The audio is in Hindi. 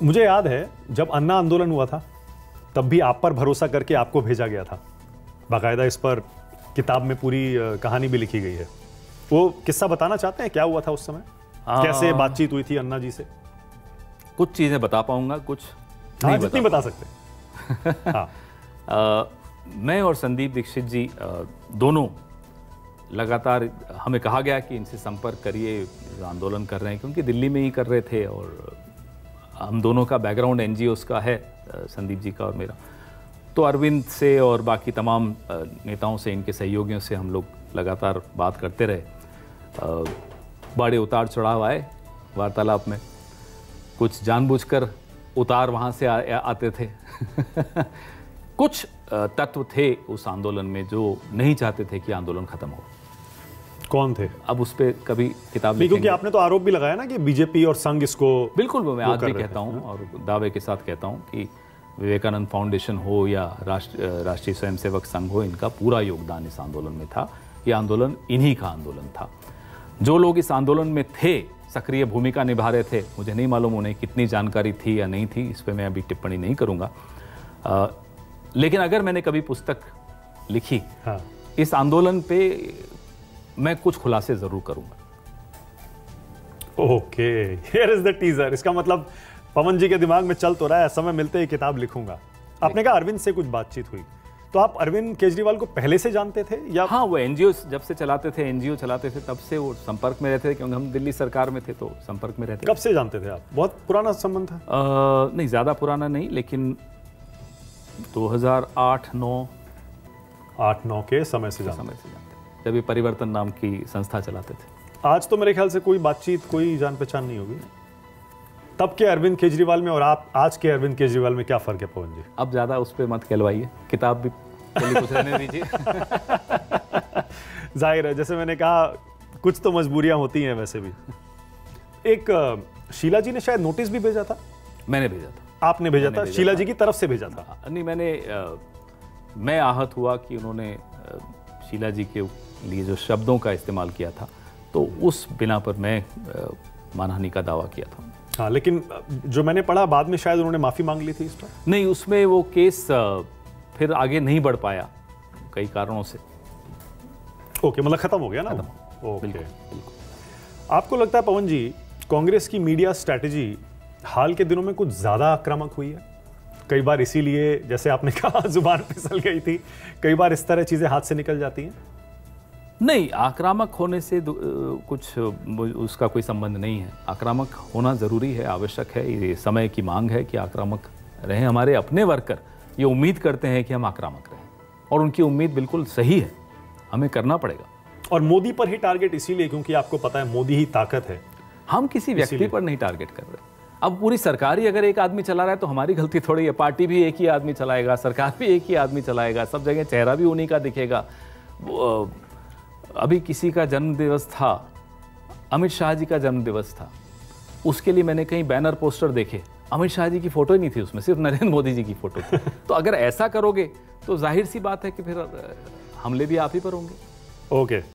मुझे याद है जब अन्ना आंदोलन हुआ था तब भी आप पर भरोसा करके आपको भेजा गया था, बाकायदा इस पर किताब में पूरी कहानी भी लिखी गई है। वो किस्सा बताना चाहते हैं, क्या हुआ था उस समय, कैसे बातचीत हुई थी अन्ना जी से? कुछ चीज़ें बता पाऊंगा, कुछ नहीं जितनी बता सकते। हाँ। मैं और संदीप दीक्षित जी दोनों लगातार, हमें कहा गया कि इनसे संपर्क करिए, आंदोलन कर रहे हैं, क्योंकि दिल्ली में ही कर रहे थे और हम दोनों का बैकग्राउंड एनजीओस का है, संदीप जी का और मेरा। तो अरविंद से और बाकी तमाम नेताओं से, इनके सहयोगियों से हम लोग लगातार बात करते रहे। बड़े उतार चढ़ाव आए वार्तालाप में, कुछ जानबूझकर उतार वहाँ से आते थे कुछ तत्व थे उस आंदोलन में जो नहीं चाहते थे कि आंदोलन खत्म हो। कौन थे? अब उस पर कभी किताब लिखेंगे। क्योंकि आपने तो आरोप भी लगाया ना कि बीजेपी और संघ इसको। बिल्कुल, मैं आज भी कहता हूँ और दावे के साथ कहता हूँ कि विवेकानंद फाउंडेशन हो या राष्ट्रीय स्वयंसेवक संघ हो, इनका पूरा योगदान इस आंदोलन में था। ये आंदोलन इन्हीं का आंदोलन था। जो लोग इस आंदोलन में थे, सक्रिय भूमिका निभा रहे थे, मुझे नहीं मालूम उन्हें कितनी जानकारी थी या नहीं थी, इस पर मैं अभी टिप्पणी नहीं करूँगा। लेकिन अगर मैंने कभी पुस्तक लिखी इस आंदोलन पे, मैं कुछ खुलासे जरूर करूंगा। Okay, here is the teaser. इसका मतलब पवन जी के दिमाग में चल तो रहा है, समय मिलते ही किताब लिखूंगा। आपने कहा अरविंद से कुछ बातचीत हुई, तो आप अरविंद केजरीवाल को पहले से जानते थे या? हाँ, वो एनजीओ जब से चलाते थे, एनजीओ चलाते थे, तब से वो संपर्क में रहते थे, क्योंकि हम दिल्ली सरकार में थे तो संपर्क में रहते। कब से जानते थे आप? बहुत पुराना संबंध था? नहीं, ज्यादा पुराना नहीं, लेकिन 2008-9 के समय से जानते, जब ये परिवर्तन नाम की संस्था चलाते थे। आज तो मेरे ख्याल से कोई बातचीत, कोई जान पहचान नहीं होगी। तब के अरविंद केजरीवाल में और आप आज के अरविंद केजरीवाल में क्या फर्क है पवन जी? अब ज्यादा उस पर मत कहलवाइए, किताब भी कुछ रहने दीजिए। जाहिर है, जैसे मैंने कहा, कुछ तो मजबूरियां होती हैं वैसे भी। एक शीला जी ने शायद नोटिस भी भेजा था। मैंने भेजा था। आपने भेजा था? शीला जी की तरफ से भेजा था? नहीं, मैं आहत हुआ कि उन्होंने शीला जी के लिए जो शब्दों का इस्तेमाल किया था, तो उस बिना पर मैं मानहानि का दावा किया था। हाँ, लेकिन जो मैंने पढ़ा, बाद में शायद उन्होंने माफी मांग ली थी इस पर। नहीं, उसमें वो केस फिर आगे नहीं बढ़ पाया कई कारणों से। ओके, मतलब खत्म हो गया ना? ओके, बिल्कुल। आपको लगता है पवन जी, कांग्रेस की मीडिया स्ट्रैटेजी हाल के दिनों में कुछ ज्यादा आक्रामक हुई है? कई बार इसीलिए, जैसे आपने कहा, जुबान फिसल गई थी, कई बार इस तरह चीजें हाथ से निकल जाती हैं? नहीं, आक्रामक होने से कुछ उसका कोई संबंध नहीं है। आक्रामक होना जरूरी है, आवश्यक है, ये समय की मांग है कि आक्रामक रहें। हमारे अपने वर्कर ये उम्मीद करते हैं कि हम आक्रामक रहें, और उनकी उम्मीद बिल्कुल सही है, हमें करना पड़ेगा। और मोदी पर ही टारगेट इसीलिए क्योंकि आपको पता है मोदी ही ताकत है। हम किसी व्यक्ति पर नहीं टारगेट कर रहे। अब पूरी सरकार ही अगर एक आदमी चला रहा है तो हमारी गलती थोड़ी है। पार्टी भी एक ही आदमी चलाएगा, सरकार भी एक ही आदमी चलाएगा, सब जगह चेहरा भी उन्हीं का दिखेगा। अभी किसी का जन्मदिवस था, अमित शाह जी का जन्मदिवस था, उसके लिए मैंने कहीं बैनर पोस्टर देखे, अमित शाह जी की फोटो ही नहीं थी उसमें, सिर्फ नरेंद्र मोदी जी की फोटो थी। तो अगर ऐसा करोगे तो जाहिर सी बात है कि फिर हमले भी आप ही पर होंगे। ओके।